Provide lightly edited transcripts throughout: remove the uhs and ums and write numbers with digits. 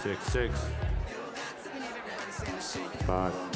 6, 6. 5.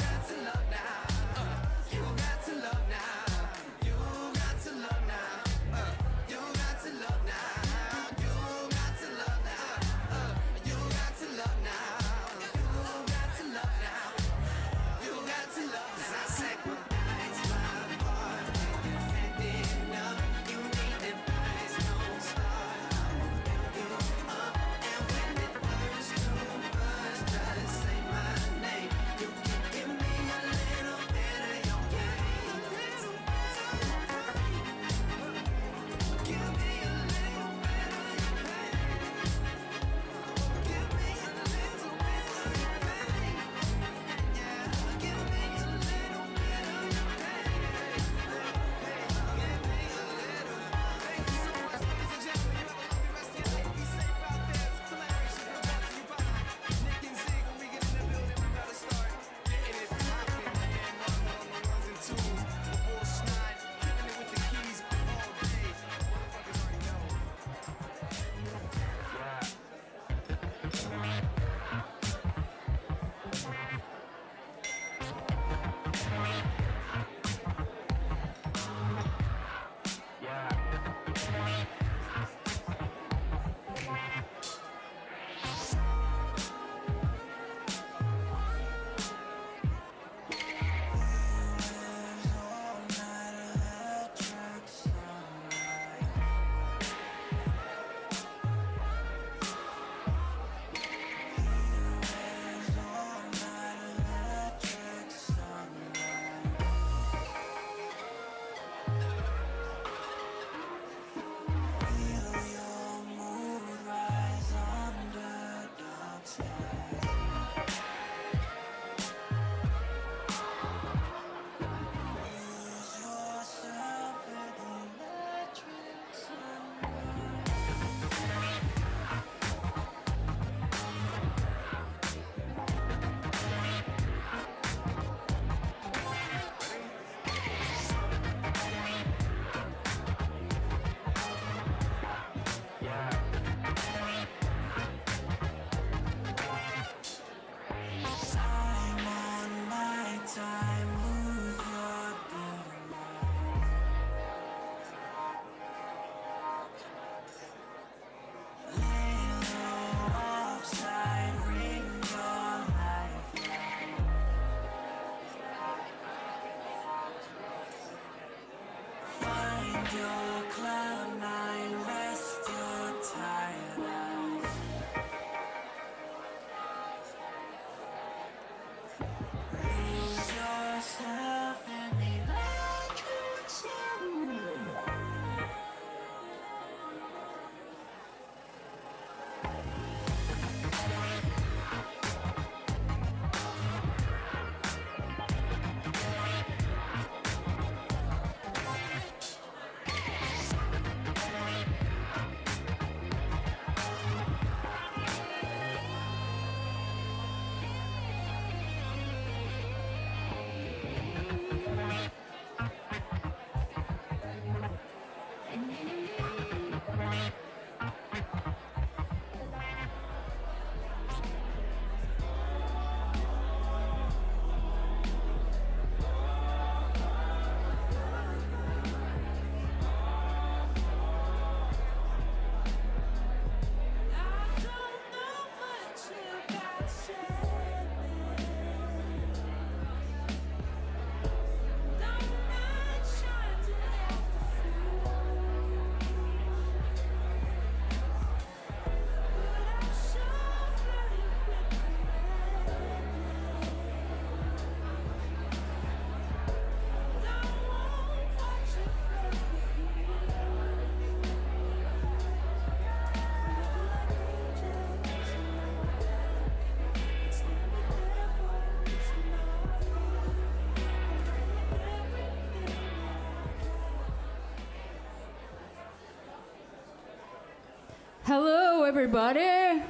Hello, everybody.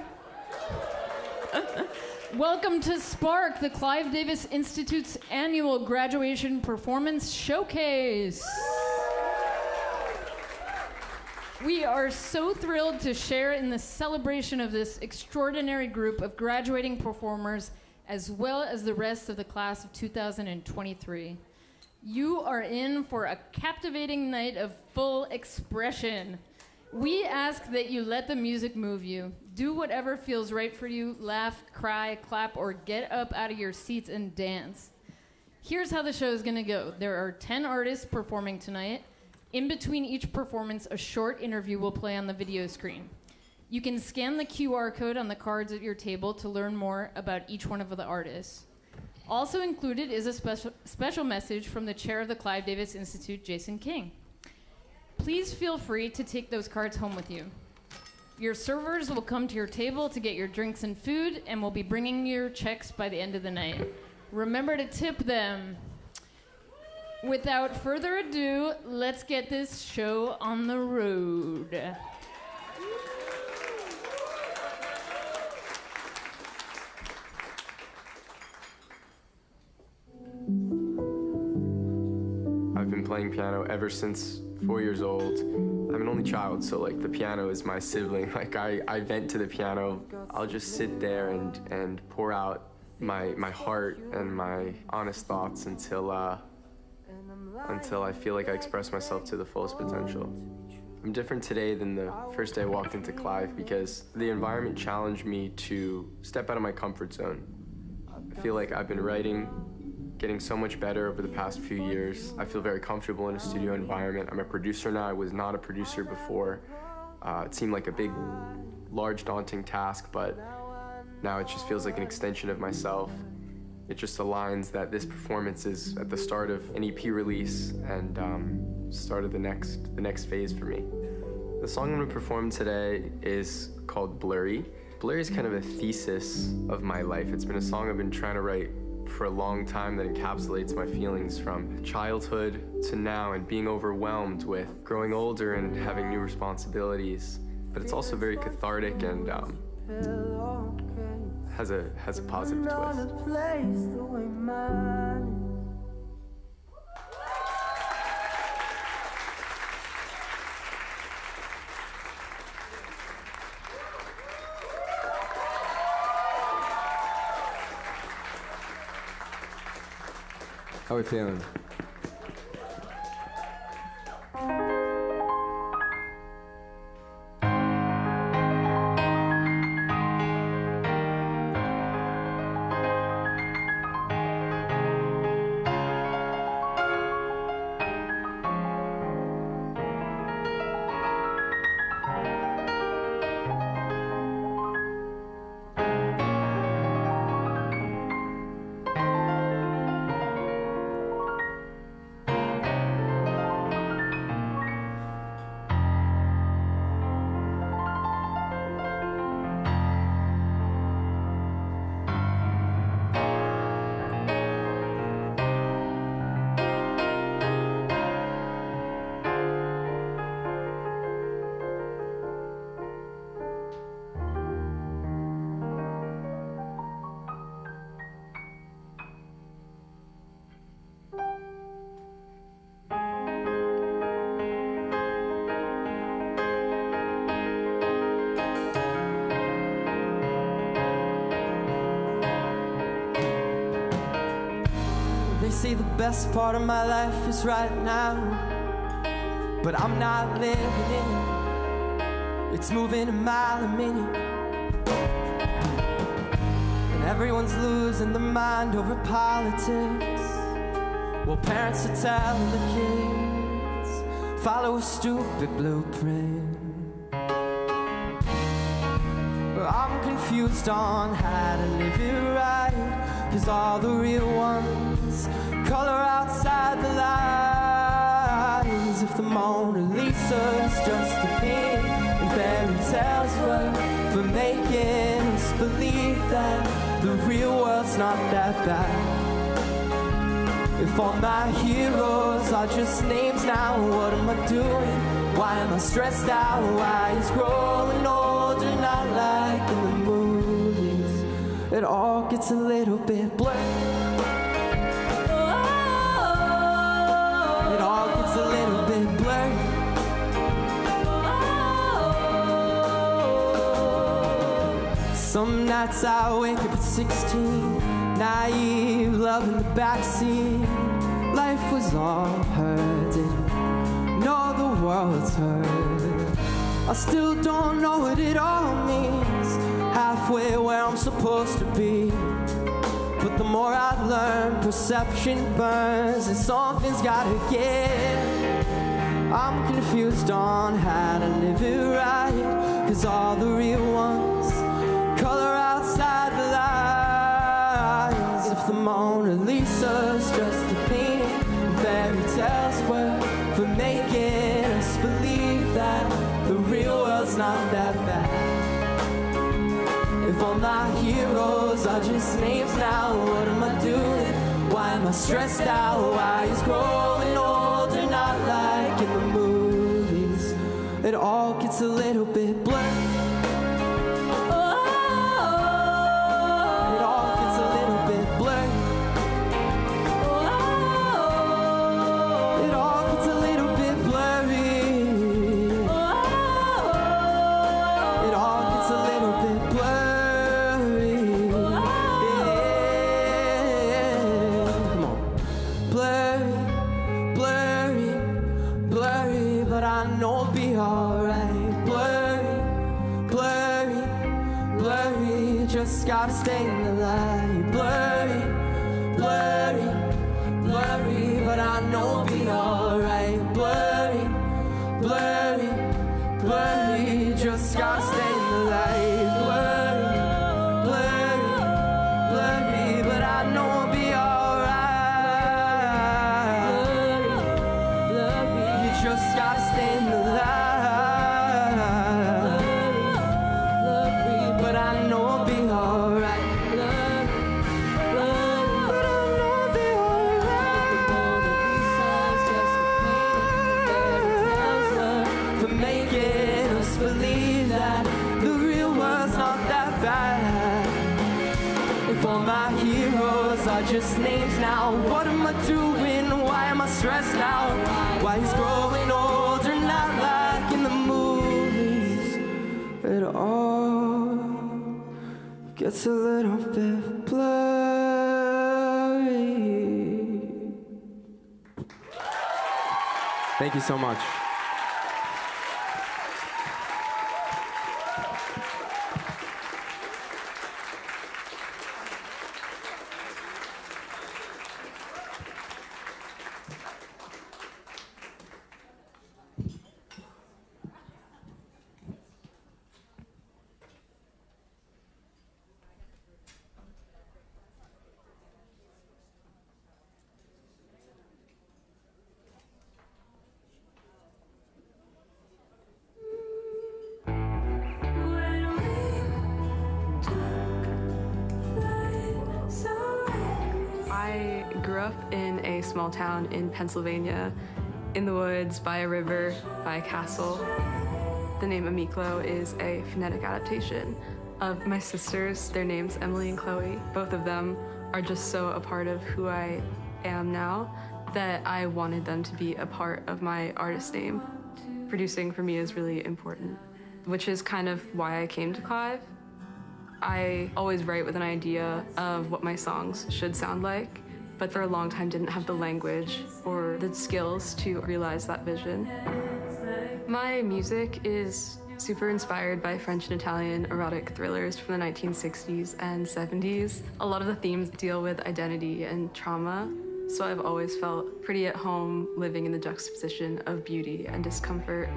Welcome to Spark, the Clive Davis Institute's annual graduation performance showcase. We are so thrilled to share in the celebration of this extraordinary group of graduating performers, as well as the rest of the class of 2023. You are in for a captivating night of full expression. We ask that you let the music move you. Do whatever feels right for you. Laugh, cry, clap, or get up out of your seats and dance. Here's how the show is going to go. There are 10 artists performing tonight. In between each performance, a short interview will play on the video screen. You can scan the QR code on the cards at your table to learn more about each one of the artists. Also included is a special message from the chair of the Clive Davis Institute, Jason King. Please feel free to take those cards home with you. Your servers will come to your table to get your drinks and food, and will be bringing your checks by the end of the night. Remember to tip them. Without further ado, let's get this show on the road. I've been playing piano ever since 4 years old. I'm an only child, so like the piano is my sibling. Like I vent to the piano. I'll just sit there and pour out my heart and my honest thoughts until I feel like I express myself to the fullest potential. I'm different today than the first day I walked into Clive because the environment challenged me to step out of my comfort zone. I feel like I've been writing, getting so much better over the past few years. I feel very comfortable in a studio environment. I'm a producer now. I was not a producer before. It seemed like a big, large, daunting task, but now it just feels like an extension of myself. It just aligns that this performance is at the start of an EP release and start of the next phase for me. The song I'm gonna perform today is called Blurry. Blurry is kind of a thesis of my life. It's been a song I've been trying to write for a long time that encapsulates my feelings from childhood to now and being overwhelmed with growing older and having new responsibilities. But it's also very cathartic and has a positive twist. How are we feeling? Say the best part of my life is right now, but I'm not living in it. It's moving a mile a minute, and everyone's losing their mind over politics. Well, parents are telling the kids, follow a stupid blueprint. But I'm confused on how to live it right, 'cause all the real ones color outside the lines. If the Mona Lisa's just a pig and fairy tales were for making us believe that the real world's not that bad. If all my heroes are just names now, what am I doing? Why am I stressed out? Why is growing older not like in the movies? It all gets a little bit blurry. It all gets a little bit blurry. Some nights I wake up at 16, naive, love in the backseat. Life was all her, didn't know the world's hurt. I still don't know what it all means, halfway where I'm supposed to be. But the more I learn, perception burns, and something's gotta give. I'm confused on how to live it right, 'cause all the real ones color outside the lines. If the Mona Lisa's just a painting, fairy tales were for making us believe that the real world's not that bad. If all my heroes are just names now, what am I doing? Why am I stressed out? Why is growing older not like in the movies? It all gets a little bit blurry. Just gotta stay in the light. Blurry, blurry, blurry, but I know it'll be alright. Blurry, blurry, blurry, just gotta stay in the light. Blurry, blurry, blurry, but I know it'll be alright. Blurry, blurry, you just gotta stay in the light. Just names now. What am I doing? Why am I stressed out? Why he's growing older, not like in the movies. It all gets a little bit blurry. Thank you so much. I grew up in a small town in Pennsylvania, in the woods, by a river, by a castle. The name of Miklo is a phonetic adaptation of my sisters. Their names, Emily and Chloe. Both of them are just so a part of who I am now that I wanted them to be a part of my artist name. Producing for me is really important, which is kind of why I came to Clive. I always write with an idea of what my songs should sound like, but for a long time didn't have the language or the skills to realize that vision. My music is super inspired by French and Italian erotic thrillers from the 1960s and 70s. A lot of the themes deal with identity and trauma, so I've always felt pretty at home living in the juxtaposition of beauty and discomfort.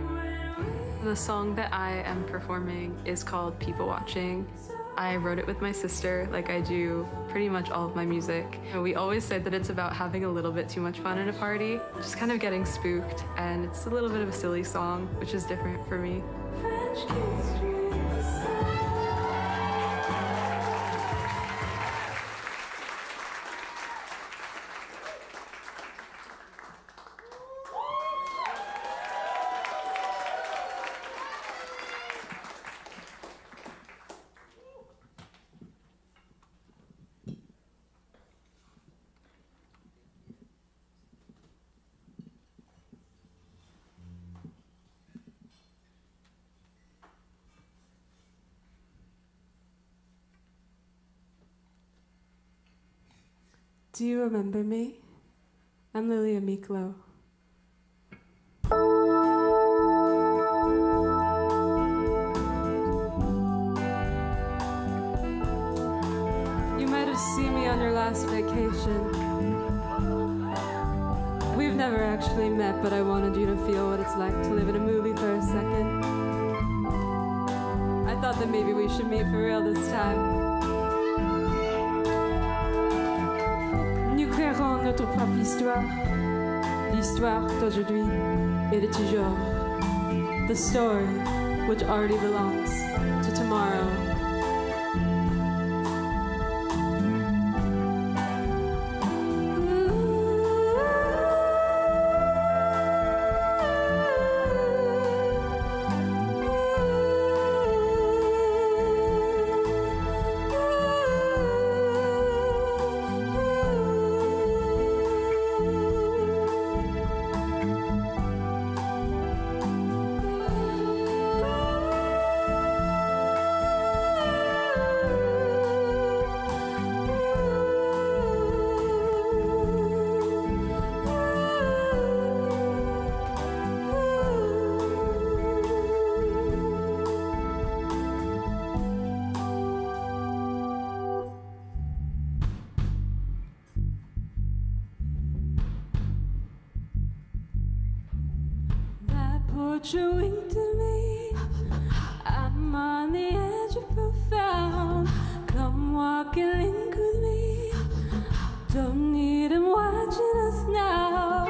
The song that I am performing is called People Watching. I wrote it with my sister, like I do pretty much all of my music. And we always say that it's about having a little bit too much fun at a party, just kind of getting spooked, and it's a little bit of a silly song, which is different for me. Do you remember me? I'm Lilia Miklo. You might have seen me on your last vacation. We've never actually met, but I wanted you to feel what it's like to live in a movie for a second. I thought that maybe we should meet for real this time. Nous créerons notre propre histoire, l'histoire d'aujourd'hui et de toujours. The story which already belongs to tomorrow. You wink to me. I'm on the edge of profound. Come walk and link with me. Don't need him watching us now.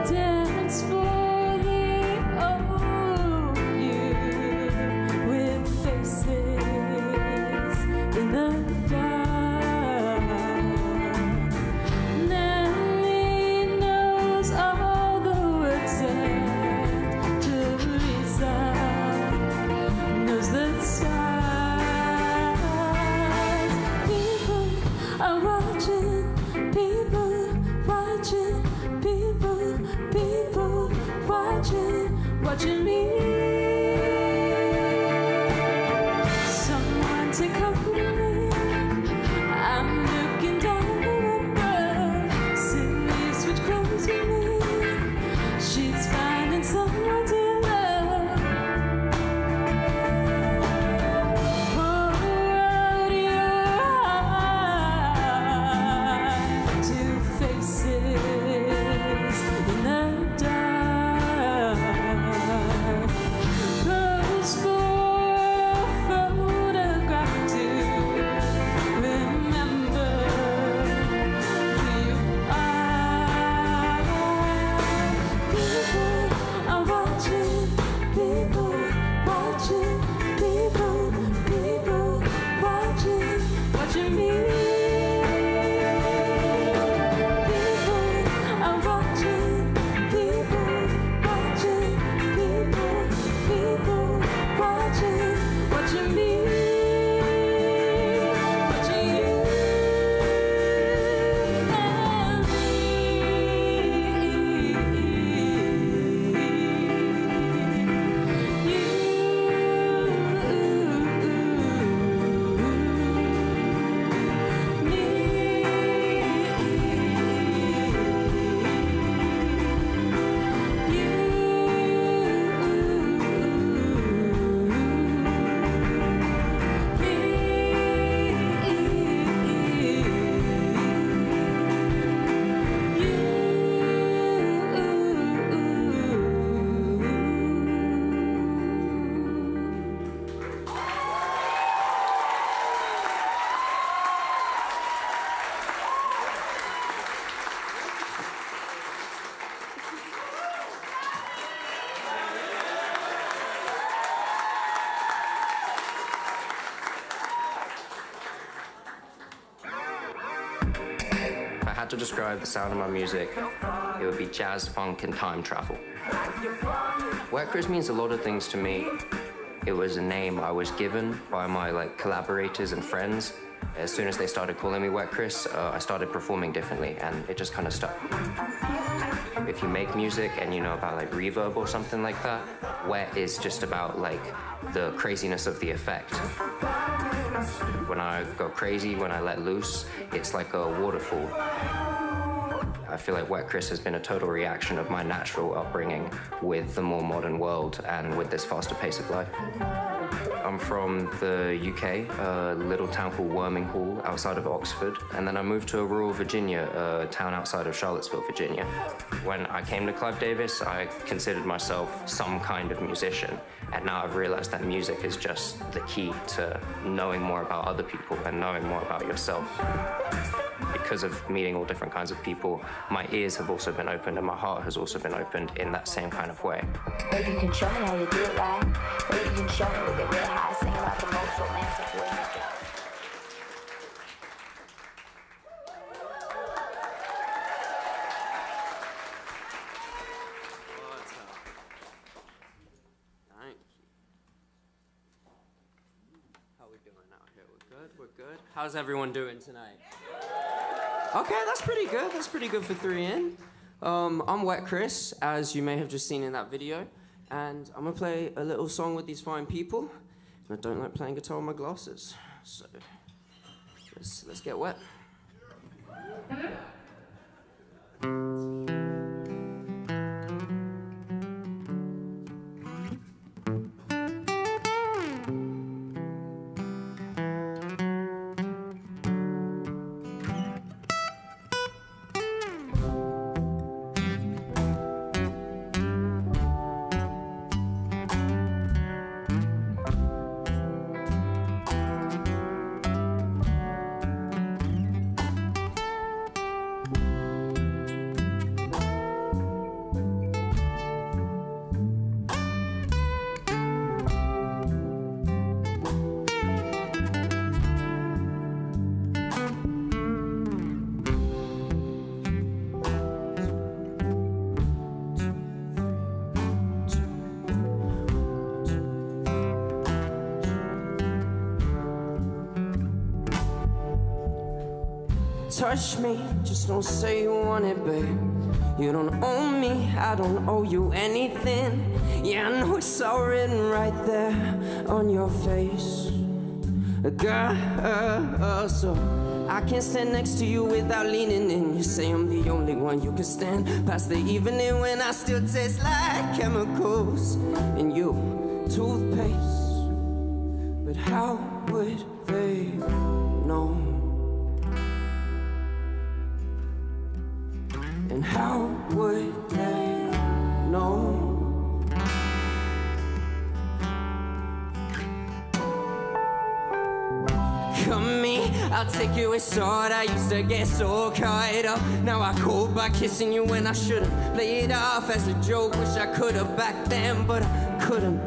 Dance for the old you with faces in the dark. Watching me. Someone take hold of me. I'm looking down from above. Silly switch clothes with me. She's finding someone to love. Pour out your heart to faces in the dark. Pose for a photograph to remember who you are. People are watching, people watching, people watching, watching me. People are watching, people watching, people watching, watching me, watching you and me. If I had to describe the sound of my music, it would be jazz, funk, and time travel. Wet Chris means a lot of things to me. It was a name I was given by my collaborators and friends, As soon as they started calling me Wet Chris, I started performing differently, and it just kind of stuck. If you make music and you know about like reverb or something like that, wet is just about like the craziness of the effect. When I go crazy, when I let loose, it's like a waterfall. I feel like Wet Chris has been a total reaction of my natural upbringing with the more modern world and with this faster pace of life. I'm from the UK, a little town called Worminghall outside of Oxford, and then I moved to rural Virginia, a town outside of Charlottesville, Virginia. When I came to Clive Davis, I considered myself some kind of musician, and now I've realized that music is just the key to knowing more about other people and knowing more about yourself. Because of meeting all different kinds of people, my ears have also been opened and my heart has also been opened in that same kind of way. Maybe you can show me how you do it right. Maybe you can show me with it real high, sing about the most romantic way you do. How we doing out here? We're good? We're good? How's everyone doing tonight? Okay, that's pretty good. That's pretty good for 3 in. I'm Wet Chris, as you may have just seen in that video, and I'm gonna play a little song with these fine people. And I don't like playing guitar with my glasses, so let's get wet. Touch me, just don't say you want it, babe. You don't owe me, I don't owe you anything. Yeah, I know it's all written right there on your face, girl. So I can't stand next to you without leaning in. You say I'm the only one you can stand past the evening when I still taste like chemicals in you, toothpaste. But how would they know? And how would they know? Come me, I'll take you aside. I used to get so caught up. Now I cope by kissing you when I shouldn't. Play it off as a joke. Wish I could have back then, but I couldn't.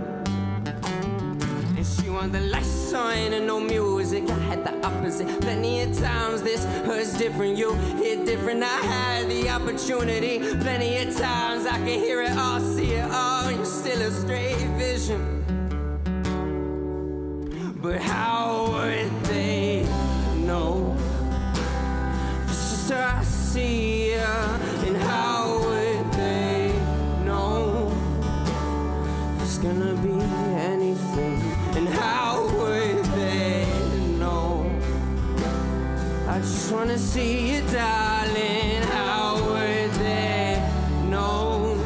And she wanted the lights on and no music. I had the opposite. Plenty of times this hurts different. You hit different. I had the opportunity. Plenty of times I can hear it all, see it all. You're still a stray vision. But how would they know? It's just I see ya. And how would they know? There's gonna be anything. And how would they know? I just wanna see you, darling. How would they know?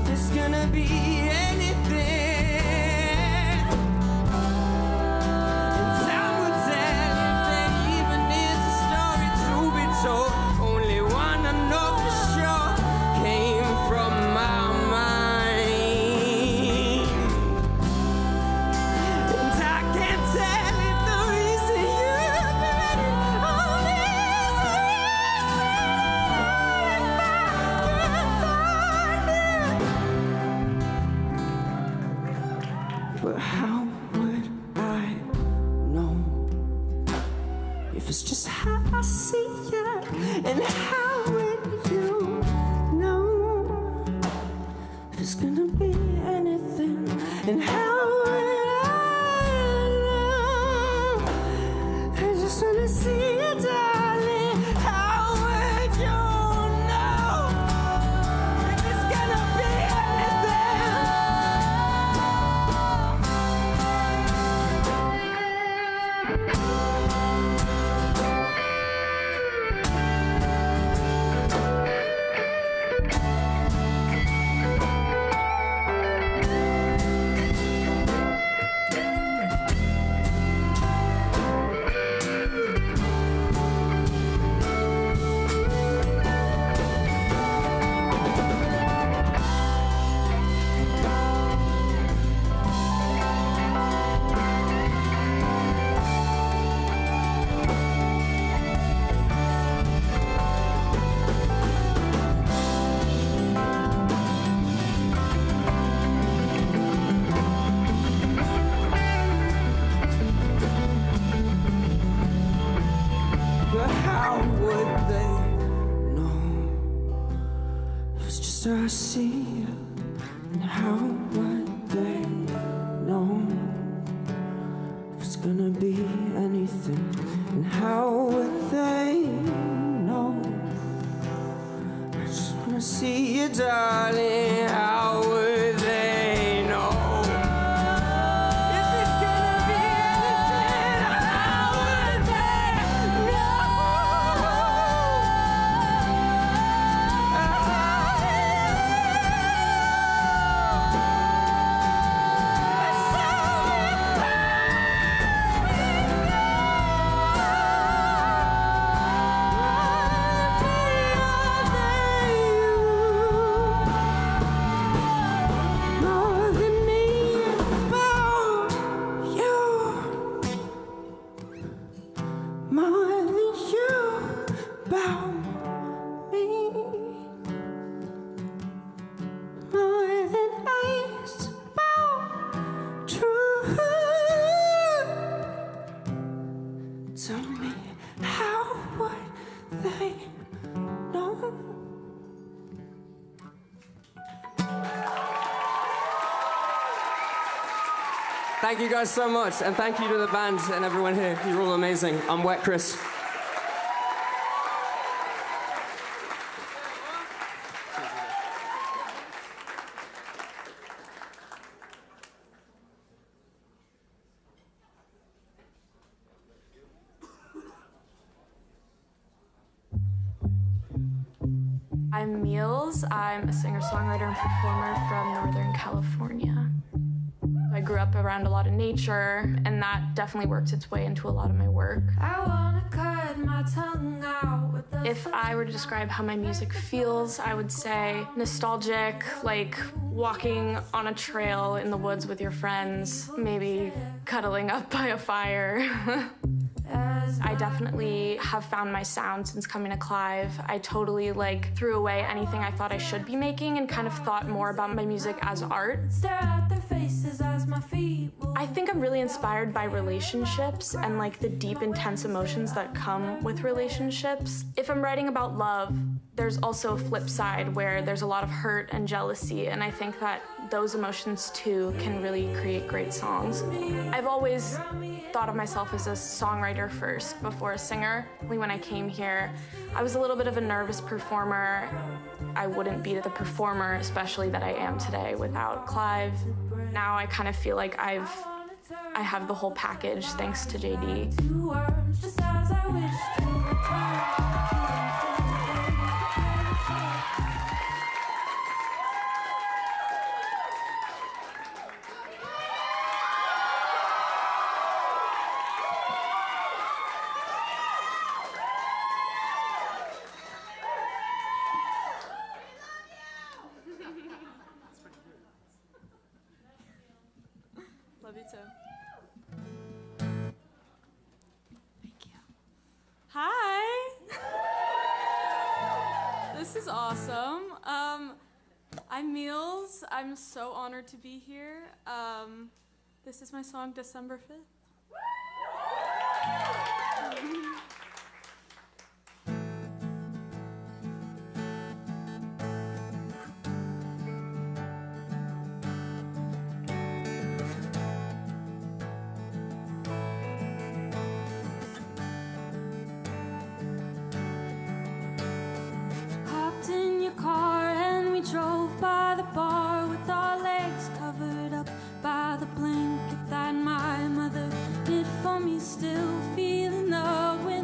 There's gonna be anything. And time will tell if there even is a story to be told. Only one I know for sure came from my mind. And I can't tell if the reason you've been ready all these years if I can find it. But how would I know if it's just how I see ya? And how would you know if it's gonna be anything? And how would I know? I see and how would they know if it's gonna be anything? And how would they know? I just wanna see you, darling. How would they know? If it's gonna be anything, how would they know? Thank you guys so much, and thank you to the band and everyone here. You're all amazing. I'm Wet Chris. I'm Meals. I'm a singer-songwriter and performer from Northern California. I grew up around a lot of nature, and that definitely worked its way into a lot of my work. I wanna cut my tongue out with the If I were to describe how my music feels, I would say nostalgic, like walking on a trail in the woods with your friends, maybe cuddling up by a fire. I definitely have found my sound since coming to Clive. I totally threw away anything I thought I should be making and kind of thought more about my music as art. stare at their faces as my feet move. I think I'm really inspired by relationships and the deep, intense emotions that come with relationships. If I'm writing about love, there's also a flip side where there's a lot of hurt and jealousy, and I think that those emotions too can really create great songs. I've always thought of myself as a songwriter first before a singer. When I came here, I was a little bit of a nervous performer. I wouldn't be the performer, especially that I am today, without Clive. Now I kind of feel like I have the whole package thanks to JD. Two words, just as I wish to return. Love you too. Thank you. Hi. This is awesome. I'm Meals. I'm so honored to be here. This is my song, December 5th. Hopped in your car and we drove by the bar with our legs covered up by the blanket that my mother knit for me, still feeling the wind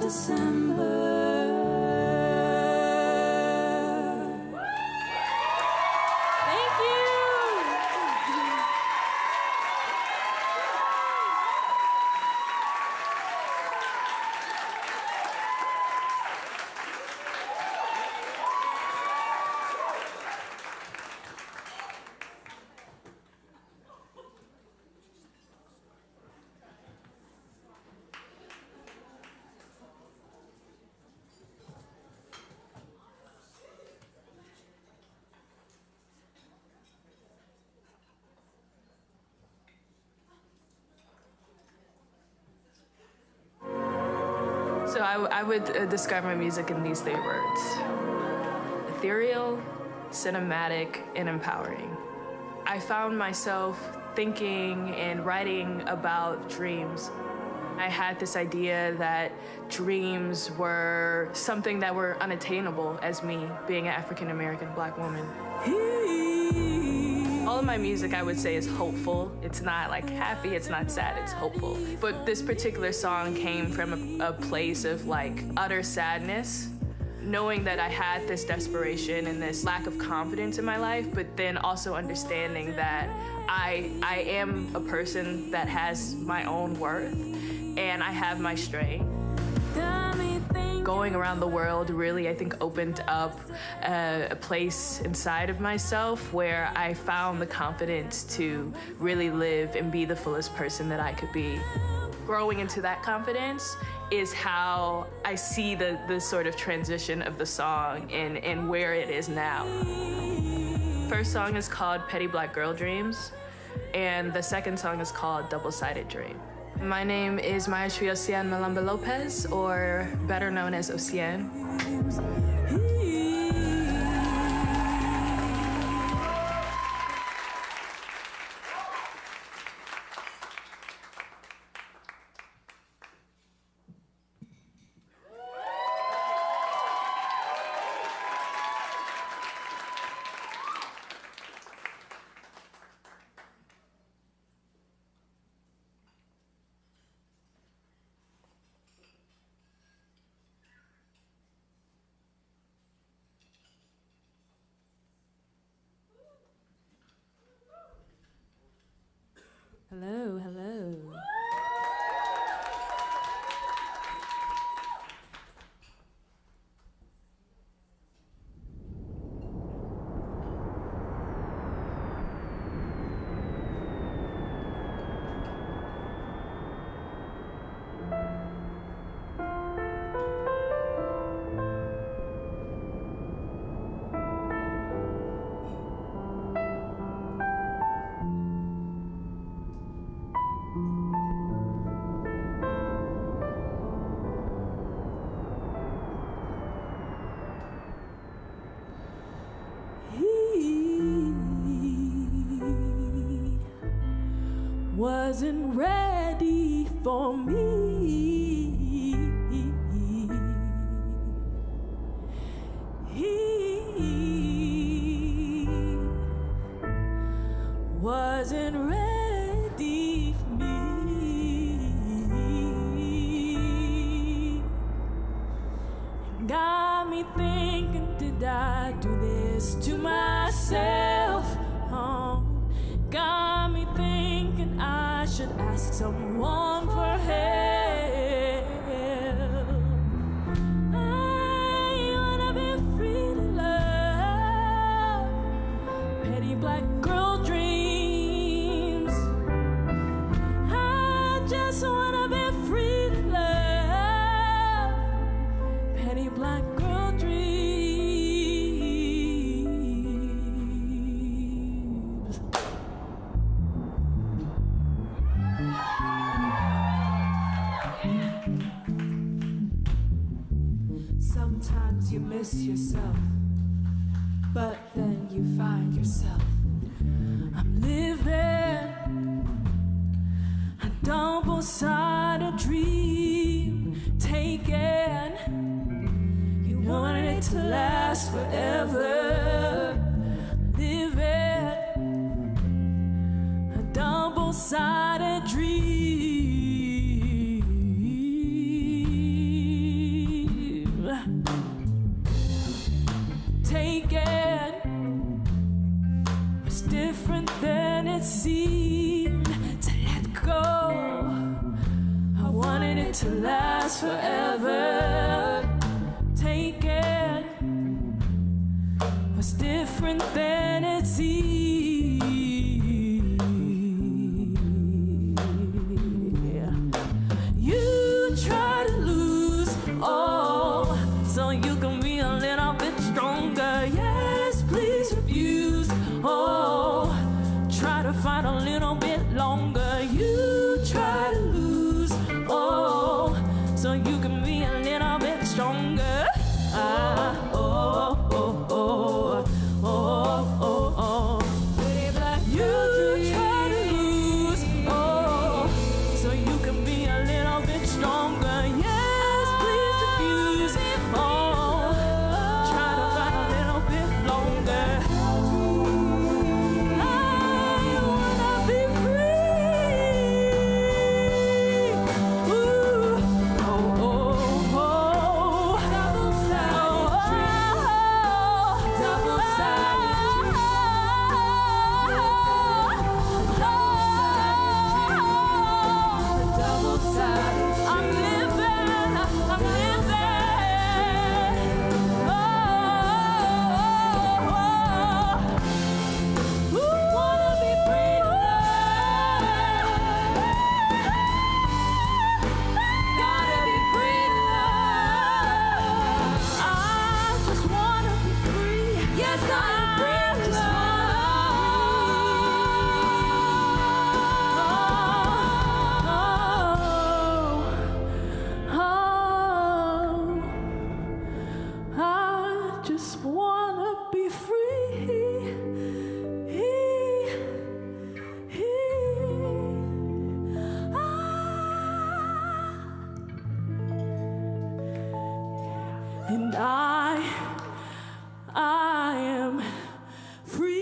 December. So I would describe my music in these 3 words: ethereal, cinematic, and empowering. I found myself thinking and writing about dreams. I had this idea that dreams were something that were unattainable as me, being an African-American Black woman. All of my music, I would say, is hopeful. It's not like happy, it's not sad, it's hopeful. But this particular song came from a place of like utter sadness, knowing that I had this desperation and this lack of confidence in my life, but then also understanding that I am a person that has my own worth and I have my strength. Going around the world really, I think, opened up a place inside of myself where I found the confidence to really live and be the fullest person that I could be. Growing into that confidence is how I see the sort of transition of the song and where it is now. First song is called Petty Black Girl Dreams, and the second song is called Double-Sided Dream. My name is Maestri Ocean Malamba Lopez, or better known as Ocean. Hello, hello. Wasn't ready for me. He wasn't ready for me. Got me thinking, did I do this to myself? Got me thinking I should ask someone for help. I wanna be free to love. Petty black girl dreams. I just wanna be free to love. Petty black girl dreams. Sometimes you miss yourself, but then you find yourself. I'm living a double-sided dream, taken. You wanted it to last forever. Living a double-sided dream. Take it was different than it seemed to let go. I wanted it to last forever. Take it was different than it seemed. You try to lose all so you can be a little bit stronger. Yes, please refuse. Oh, try to fight a little bit longer. You try to lose all so you can be a little bit stronger. You try to lose all so you can be a little bit stronger. Yes, please refuse. Oh, try to fight a little bit longer. I wanna be free. Ooh, oh, oh, oh. Double sided I'm living. Wanna be free to love. Gotta be free to love. I just wanna be free. Yes, I'm free to love. I just wanna be free. And I am free.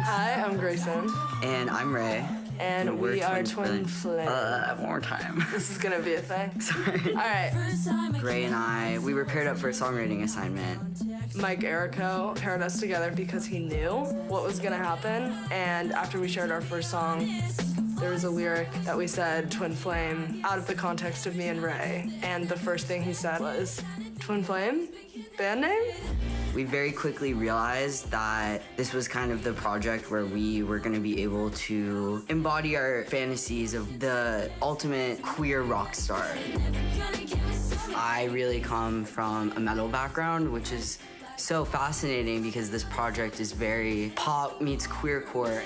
Hi, I'm Grayson, And I'm Ray. and we are Twin Flame. One more time. This is gonna be a thing. Sorry. All right, Ray and I, we were paired up for a songwriting assignment. Mike Erico paired us together because he knew what was gonna happen. And after we shared our first song, there was a lyric that we said, Twin Flame, out of the context of me and Ray. And the first thing he said was, Twin Flame? Band name? We very quickly realized that this was kind of the project where we were going to be able to embody our fantasies of the ultimate queer rock star. I really come from a metal background, which is so fascinating because this project is very pop meets queercore.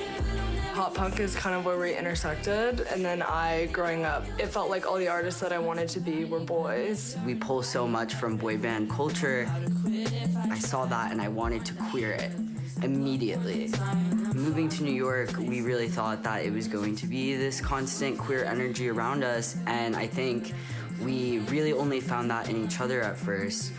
Pop punk is kind of where we intersected, and then growing up, it felt like all the artists that I wanted to be were boys. We pull so much from boy band culture. I saw that and I wanted to queer it immediately. Moving to New York, we really thought that it was going to be this constant queer energy around us, and I think we really only found that in each other at first.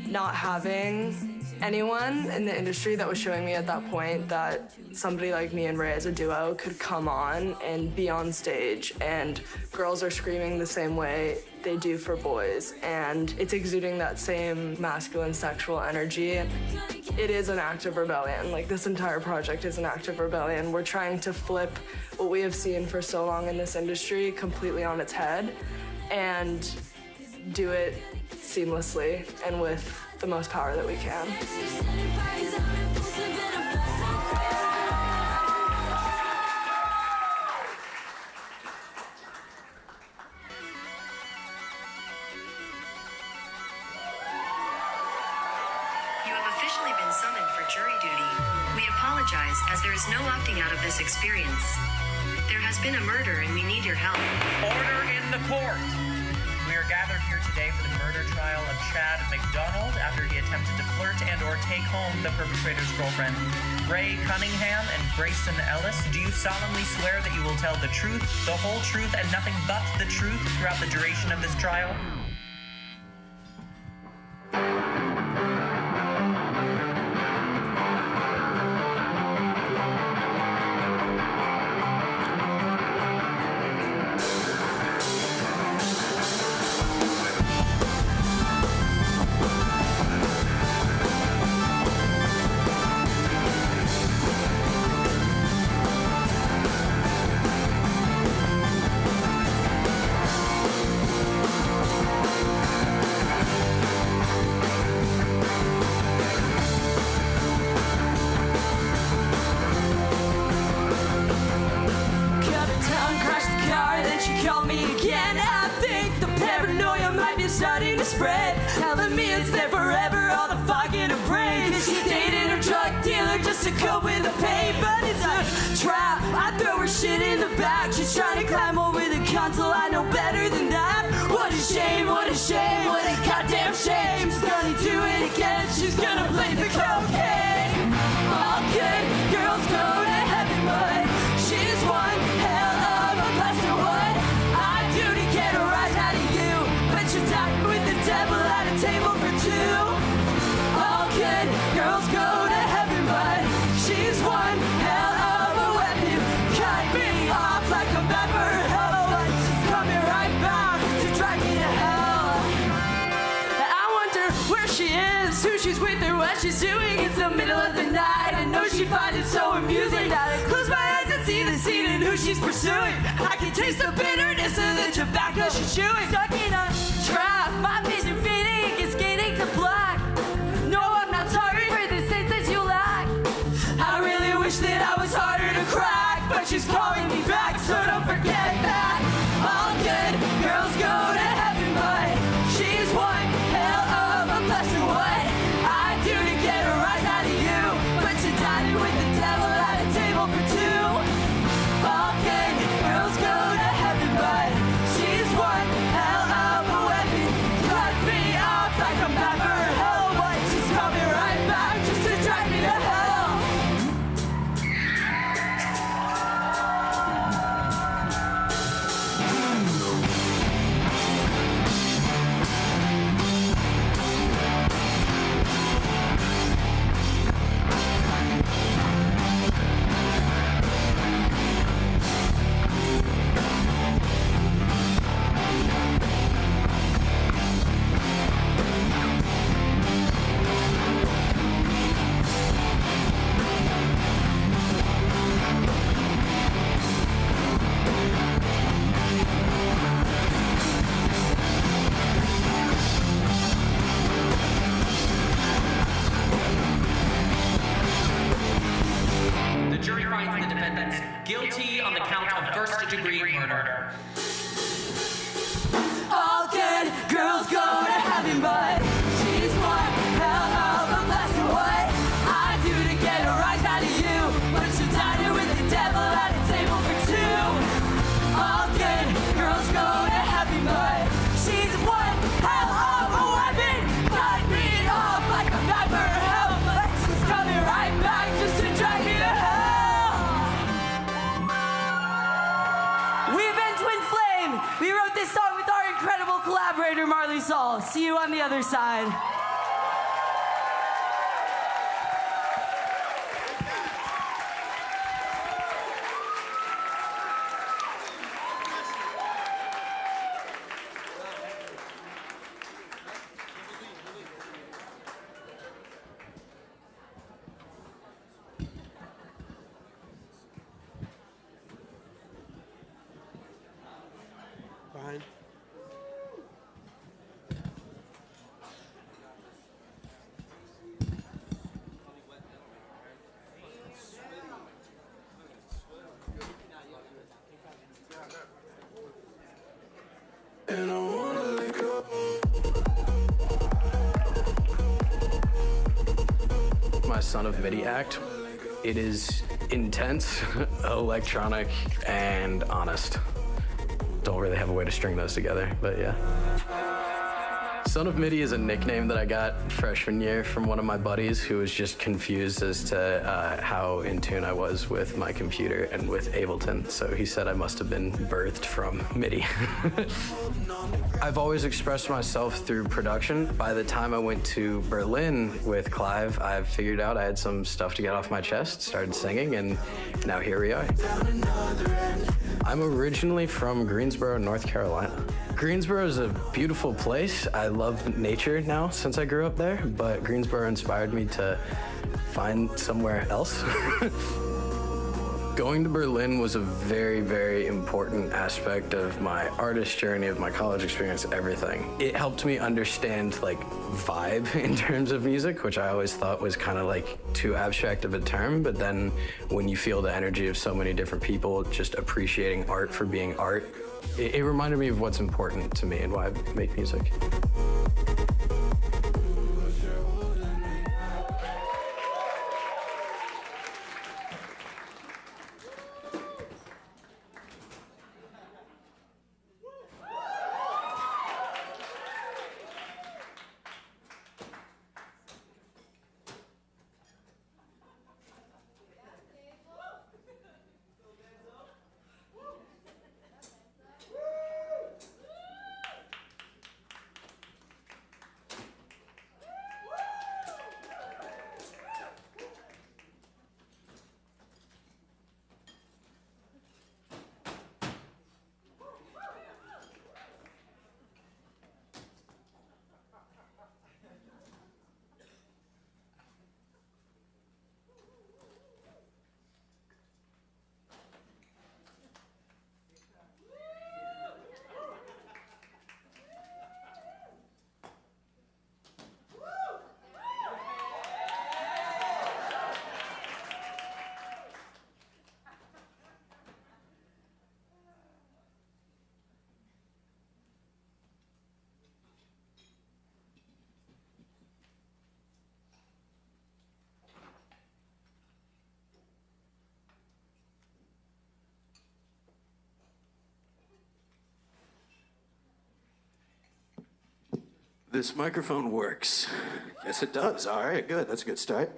Not having anyone in the industry that was showing me at that point that somebody like me and Ray as a duo could come on and be on stage, and girls are screaming the same way they do for boys, and it's exuding that same masculine sexual energy. It is an act of rebellion. Like, this entire project is an act of rebellion. We're trying to flip what we have seen for so long in this industry completely on its head and do it seamlessly and with the most power that we can. You have officially been summoned for jury duty. We apologize, as there is no opting out of this experience. There has been a murder and we need your help. Order in the court! We are gathered here today for the murder trial of Chad McDonald after he attempted to flirt and or take home the perpetrator's girlfriend, Ray Cunningham and Grayson Ellis. Do you solemnly swear that you will tell the truth, the whole truth, and nothing but the truth throughout the duration of this trial? Starting to spread, telling me it's there forever, all the fog in her brain. Is she dating her drug dealer just to cope with the pain? But it's a trap, I throw her shit in the back. She's trying to climb over the console, I know better than that. What a shame, what a shame, what a goddamn shame. She's gonna do it again, she's gonna play the cocaine. All good girls go to heaven, but she's one hell of a blaster. What I do to get a rise out of you, but you die with the devil at a table for two. All good girls go to heaven, but she's one hell of a weapon. Cut me off like a bat for hell, but she's coming right back to drag me to hell. I wonder where she is, who she's with, or what she's doing. It's the middle of the night, I know she finds it so amusing that I close my eyes and see the scene and who she's pursuing. I can taste the bitterness of the tobacco she's chewing. Stuck in a trap, my vision fading, it's getting to black. No, I'm not sorry for the sense that you lack. I really wish that I was harder to crack, but she's calling me back, so don't forget that. All good girls go to heaven, but she's one hell of a blessing. What I do to get a rise out of you, but you died with the devil at a table for two. All good girls go to heaven, but she's one hell of a weapon. Cut me off like I'm back for hell, but she's coming right back just to drive me to hell. The jury finds the defendants guilty on the count of first-degree murder. All good girls go to heaven, but she's one hell of a blessing. What I do to get a rise out of you, but you died with the devil at a table for two. All good girls go to heaven, but she's one hell of a weapon. Cut me off like a bat for hell, but she's coming right back just to drag me to hell. We've been Twin Flame. We wrote this song with our incredible collaborator, Marley Saul. See you on the other side. my Son of Midi act. It is intense, electronic, and honest. Don't really have a way to string those together, but yeah. Son of Midi is a nickname that I got freshman year from one of my buddies who was just confused as to how in tune I was with my computer and with Ableton. So he said I must have been birthed from Midi. I've always expressed myself through production. By the time I went to Berlin with Clive, I figured out I had some stuff to get off my chest, started singing, and now here we are. I'm originally from Greensboro, North Carolina. Greensboro is a beautiful place. I love nature now since I grew up there, but Greensboro inspired me to find somewhere else. Going to Berlin was a very, very important aspect of my artist journey, of my college experience, everything. It helped me understand like vibe in terms of music, which I always thought was kind of like too abstract of a term, but then when you feel the energy of so many different people just appreciating art for being art, it reminded me of what's important to me and why I make music. This microphone works. Yes, it does. All right, good. That's a good start.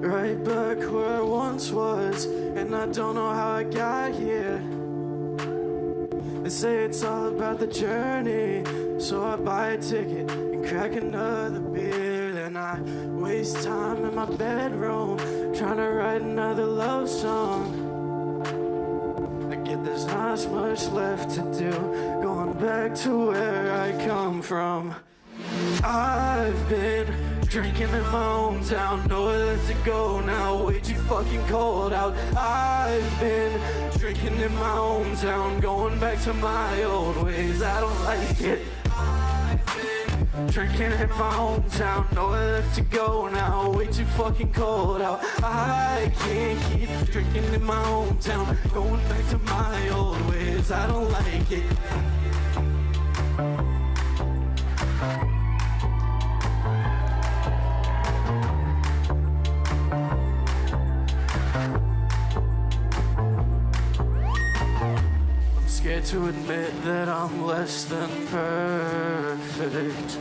Right back where I once was, and I don't know how I got here. They say it's all about the journey, so I buy a ticket and crack another beer. Then I waste time in my bedroom trying to write another love song. I get there's not much left to do, going back to where I come from. I've been drinking in my hometown, nowhere left to go now, way too fucking cold out. I've been drinking in my hometown, going back to my old ways, I don't like it. I've been drinking in my hometown, nowhere left to go now, way too fucking cold out. I can't keep drinking in my hometown, going back to my old ways, I don't like it. Scared to admit that I'm less than perfect.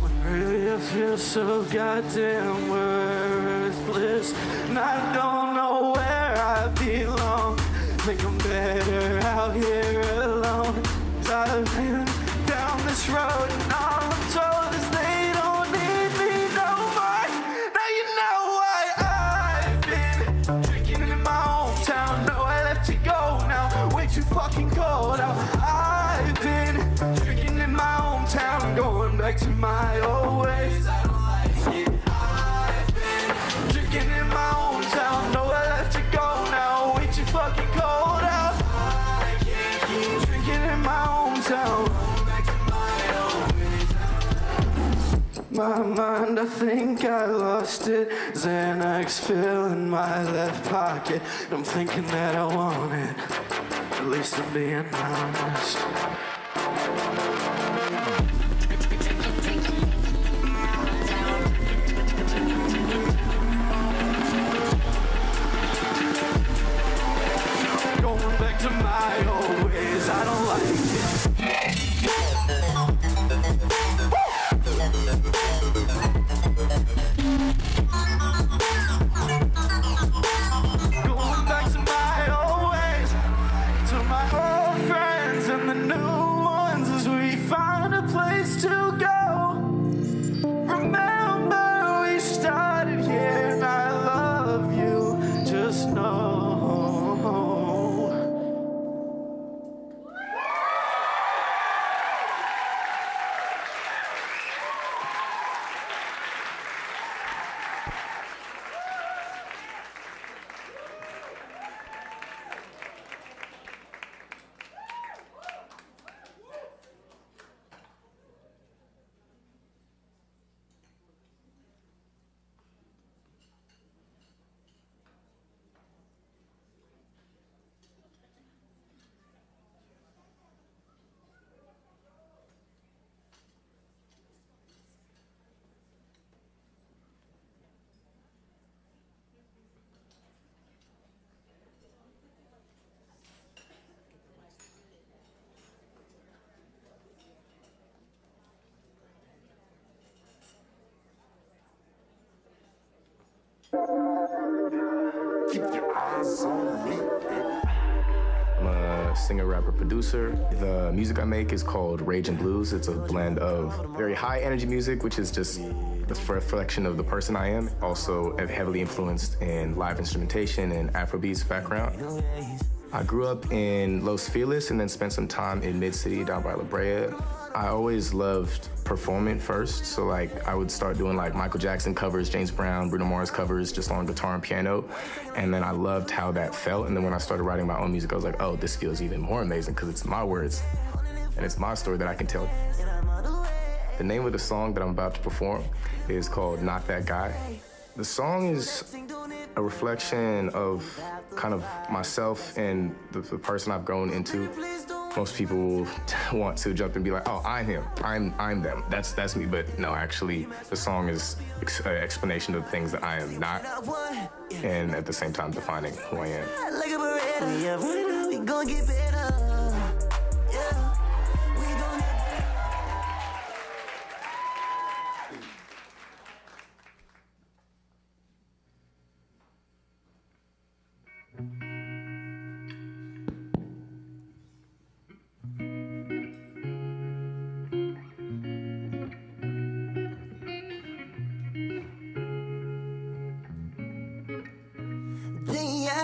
When Really, I feel so goddamn worthless, and I don't know where I belong. Think I'm better out here alone, 'cause I've been down this road, and all I'm told is they don't need me no more. Now you know why I've been drinking in my hometown. Nowhere left to go now, way too fucking cold out. I've been drinking in my hometown, going back to my old ways. I don't like it. I've been drinking in my hometown, nowhere left to go now, way too fucking cold out. I can't keep drinking in my hometown. My mind, I think I lost it. Xanax filling my left pocket. I'm thinking that I want it. At least I'm being honest. Going back to my old ways, I don't like it. Going back to my old ways, to my old friends and the new ones as we find a place to go. Remember we started here and I love you, just know. I'm a singer, rapper, producer. The music I make is called Rage and Blues. It's a blend of very high energy music, which is just a reflection of the person I am. Also heavily influenced in live instrumentation and Afrobeats background. I grew up in Los Feliz and then spent some time in Mid-City down by La Brea. I always loved performing first, so like I would start doing like Michael Jackson covers, James Brown, Bruno Mars covers, just on guitar and piano, and then I loved how that felt, and then when I started writing my own music, I was like, oh, this feels even more amazing because it's my words, and it's my story that I can tell. The name of the song that I'm about to perform is called Not That Guy. The song is a reflection of kind of myself and the person I've grown into. Most people want to jump and be like, oh, I'm him, I'm them, that's me. But no, actually, the song is an explanation of things that I am not, and at the same time defining who I am.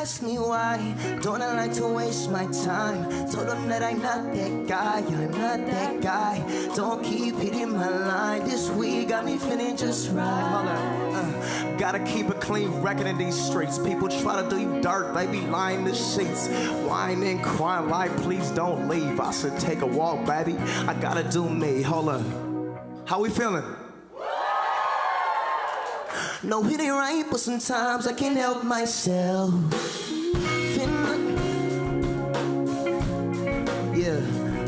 Ask me why, don't I like to waste my time? Told them that I'm not that guy, I'm not that guy. Don't keep hitting my line, this week got me feeling just right. Hold on, gotta keep a clean record in these streets. People try to do you dirt, they be lying the sheets. Whining, crying like, please don't leave. I said take a walk, baby, I gotta do me. Hold on, how we feeling? No, it ain't right, but sometimes I can't help myself.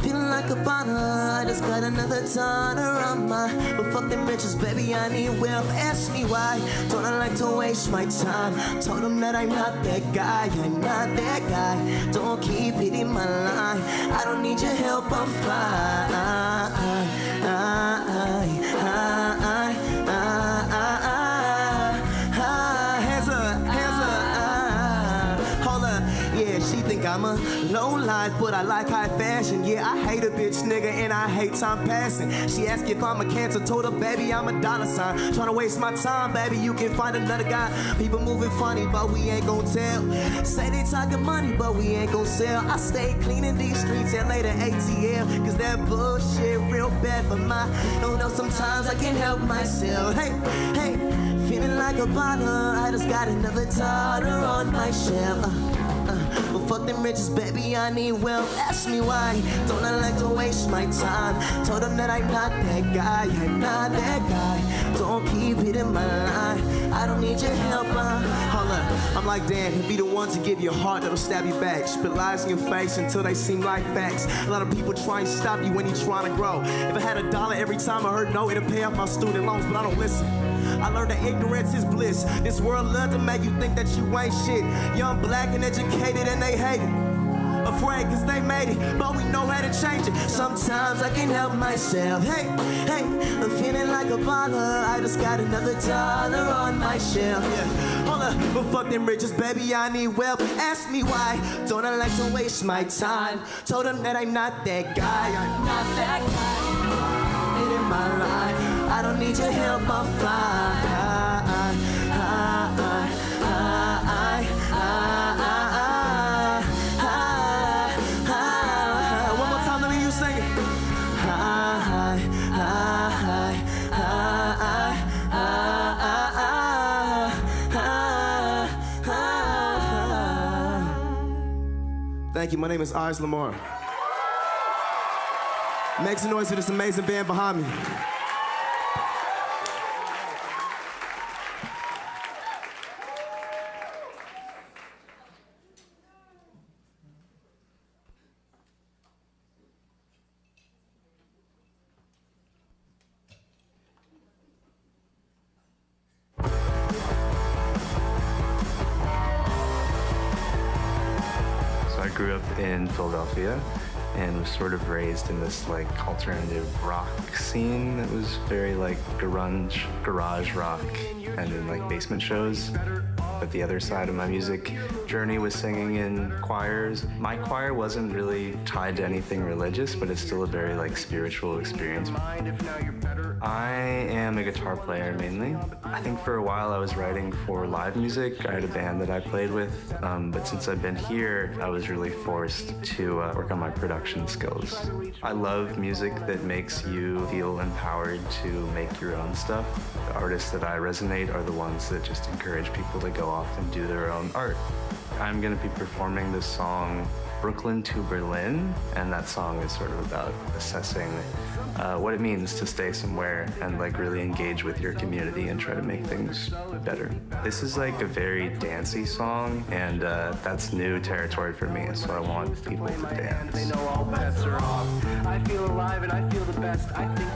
Feeling like a bottle, I just got another ton around my. But fuck them bitches, baby, I need wealth. Ask me why, don't I like to waste my time? Told them that I'm not that guy, I'm not that guy. Don't keep hitting my line, I don't need your help, I'm fine. I'm a low life, but I like high fashion. Yeah, I hate a bitch nigga and I hate time passing. She asked if I'm a cancer, told her, baby, I'm a dollar sign. Tryna waste my time, baby, you can find another guy. People moving funny, but we ain't gon' tell. Say they talking money, but we ain't gon' sell. I stay cleaning these streets, LA to ATL, cause that bullshit real bad for my. No, sometimes I can't help myself. Hey, hey, feeling like a bottle. I just got another daughter on my shelf. But fuck them riches, baby, I need wealth. Ask me why, don't I like to waste my time? Told them that I'm not that guy, I'm not that guy. Don't keep hitting my line, I don't need your help, Hold up, I'm like, damn, he'll be the one to give you a heart that'll stab you back. Spit lies in your face until they seem like facts. A lot of people try and stop you when you're trying to grow. If I had $1 every time I heard no, it'll pay off my student loans, but I don't listen. I learned that ignorance is bliss. This world love to make you think that you ain't shit. Young, black, and educated, and they hate it. Afraid cause they made it, but we know how to change it. Sometimes I can't help myself. Hey, hey, I'm feeling like a baller. I just got another dollar on my shelf. Yeah. Hold up, but fuck them riches, baby, I need wealth. Ask me why, don't I like to waste my time? Told them that I'm not that guy, I'm not that guy. It in my life. I don't need your help, I'm fine. One more time, let me hear you sing it. Thank you, my name is Lamar. Make some noise for this amazing band behind me. I grew up in Philadelphia and was sort of raised in this like alternative rock scene that was very like grunge, garage rock, and then like basement shows. But the other side of my music journey was singing in choirs. My choir wasn't really tied to anything religious, but it's still a very like spiritual experience. I am a guitar player mainly. I think for a while I was writing for live music. I had a band that I played with, but since I've been here, I was really forced to work on my production skills. I love music that makes you feel empowered to make your own stuff. The artists that I resonate are the ones that just encourage people to go off and do their own art. I'm gonna be performing this song, Brooklyn to Berlin, and that song is sort of about assessing what it means to stay somewhere and like really engage with your community and try to make things better. This is like a very dancey song, and that's new territory for me, so I want people to dance. They know all bets are off. I feel alive and I feel the best. I think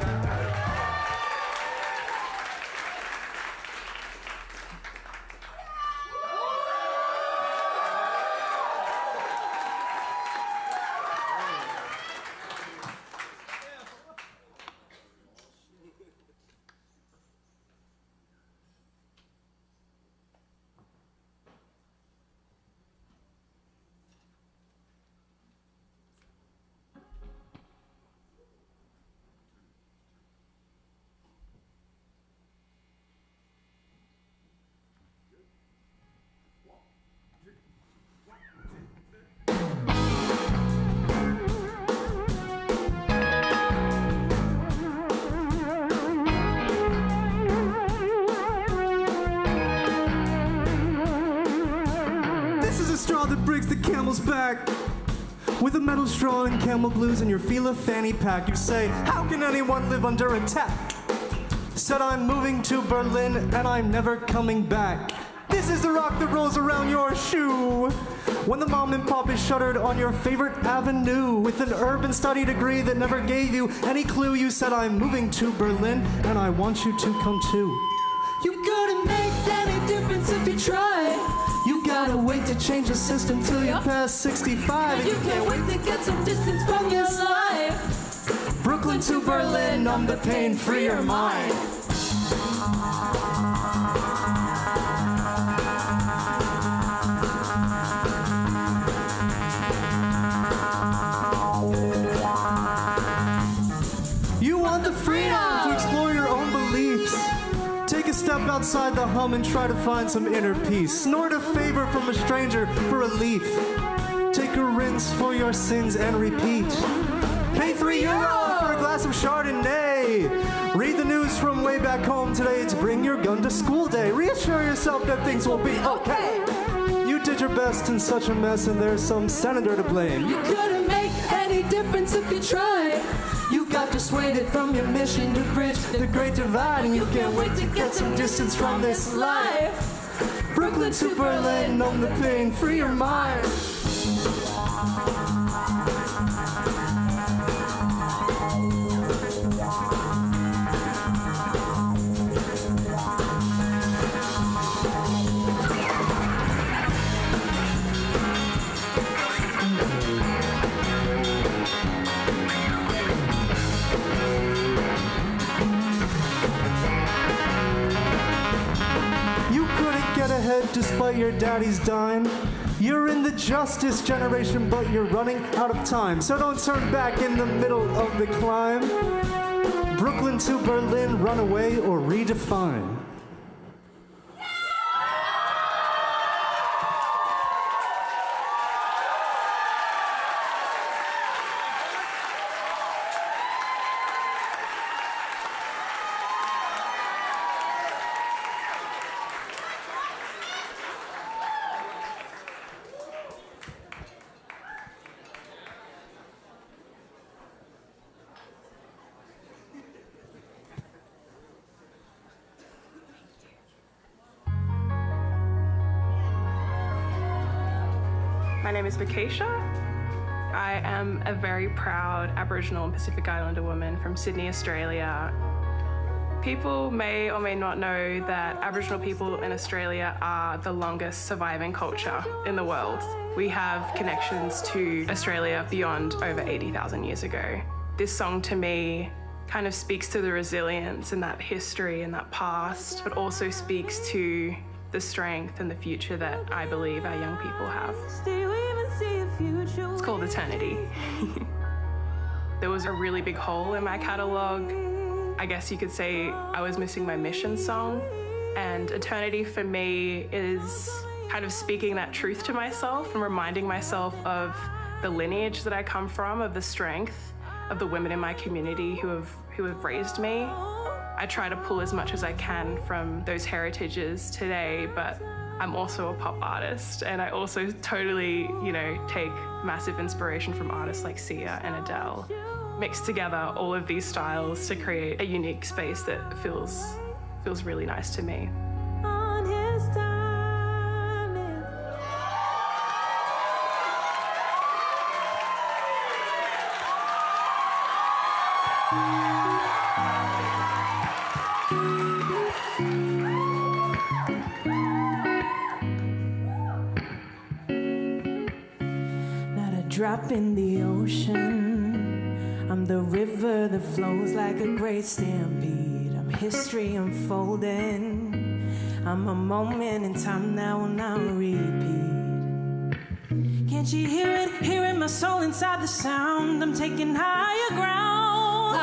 straw that breaks the camel's back. With a metal straw and camel blues in your Fila fanny pack, you say, how can anyone live under attack? Said I'm moving to Berlin and I'm never coming back. This is the rock that rolls around your shoe. When the mom and pop is shuttered on your favorite avenue, with an urban study degree that never gave you any clue, you said I'm moving to Berlin and I want you to come too. you couldn't make any difference if you tried. You gotta wait to change the system till you're past 65. And you can't wait to get some distance from your life. Brooklyn to Berlin, numb the pain, free your mind. inside the hum and try to find some inner peace. Snort a favor from a stranger for relief. Take a rinse for your sins and repeat. Pay €3 for a glass of Chardonnay. Read the news from way back home today. It's bring your gun to school day. Reassure yourself that things will be okay. You did your best in such a mess, and there's some senator to blame. You couldn't make any difference if you tried. You got dissuaded from your mission to bridge the great divide, and you can't wait to get some distance from this life. Brooklyn to Berlin, numb the pain, free your mind. Despite your daddy's dime, you're in the justice generation, but you're running out of time. So don't turn back in the middle of the climb. Brooklyn to Berlin, run away or redefine. My name is Acacia. I am a very proud Aboriginal and Pacific Islander woman from Sydney, Australia. People may or may not know that Aboriginal people in Australia are the longest surviving culture in the world. We have connections to Australia beyond over 80,000 years ago. This song to me kind of speaks to the resilience and that history and that past, but also speaks to the strength and the future that I believe our young people have. It's called Eternity. There was a really big hole in my catalogue. I guess you could say I was missing my mission song. And Eternity for me is kind of speaking that truth to myself and reminding myself of the lineage that I come from, of the strength of the women in my community who have raised me. I try to pull as much as I can from those heritages today, but I'm also a pop artist, and I also totally, take massive inspiration from artists like Sia and Adele. Mix together all of these styles to create a unique space that feels really nice to me. Drop in the ocean. I'm the river that flows like a great stampede. I'm history unfolding. I'm a moment in time that will not repeat. Can't you hear it? Hearing my soul inside the sound. I'm taking higher ground.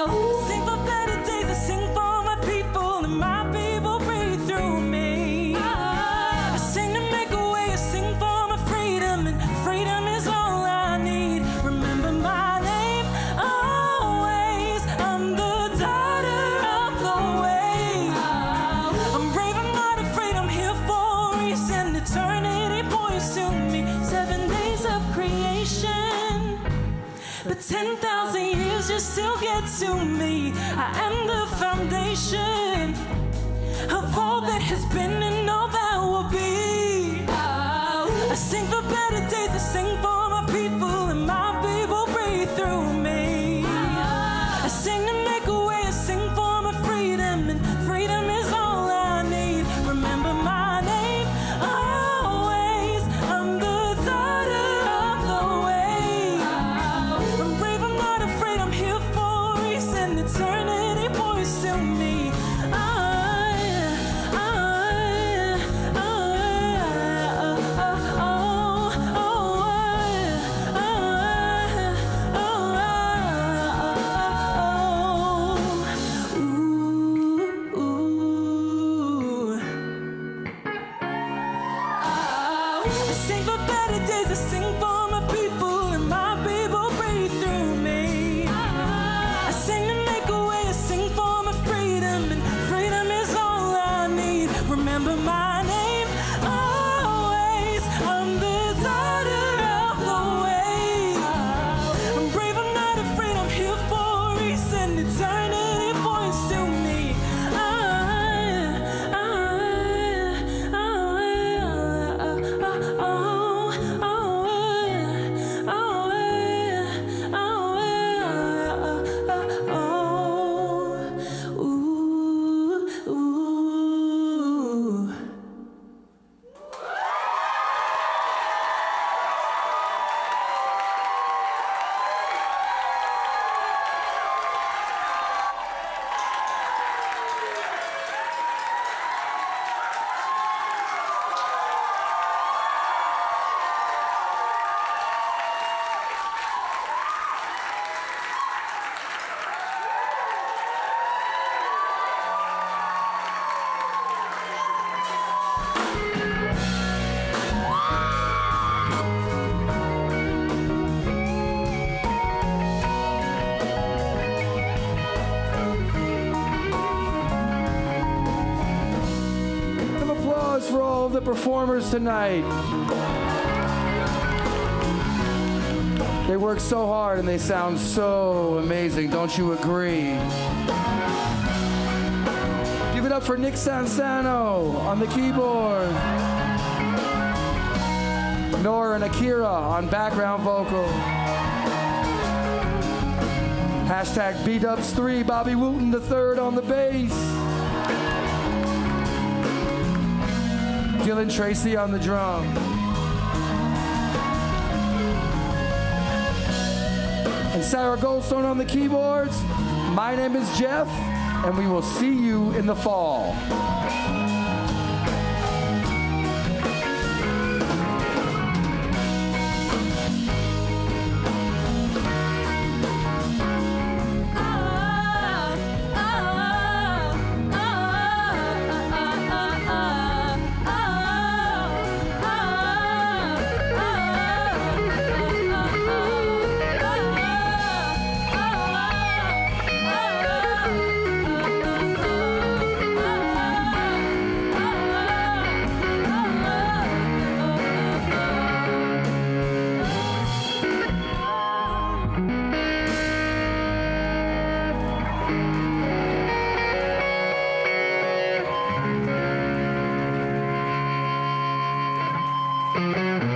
Oh, sing for better days. I sing for my people, and my people breathe through me. I sing to make a way. I sing for my freedom, and freedom is all. But 10,000 years just still get to me. I am the foundation of all that has been and all that will be. I sing for better days, I sing for my people, and my people breathe through me. I sing to make a way, I sing for my freedom, and freedom is all I need. Remember my name always. I'm the daughter of the way. I'm brave, I'm not afraid, I'm here for a reason. Eternity points to me. sing for better days, I sing for my people, and my people breathe through me. I sing to make a way, I sing for my freedom, and freedom is all I need. Remember my name always, I'm the daughter of the way. I'm brave, I'm not afraid, I'm here for a reason. Eternity points to me. For all of the performers tonight. They work so hard and they sound so amazing, don't you agree? Give it up for Nick Sansano on the keyboard. Nora and Akira on background vocal. Hashtag BDubs3, Bobby Wooten III on the bass. Dylan Tracy on the drum. And Sarah Goldstone on the keyboards. My name is Jeff, and we will see you in the fall. Thank you.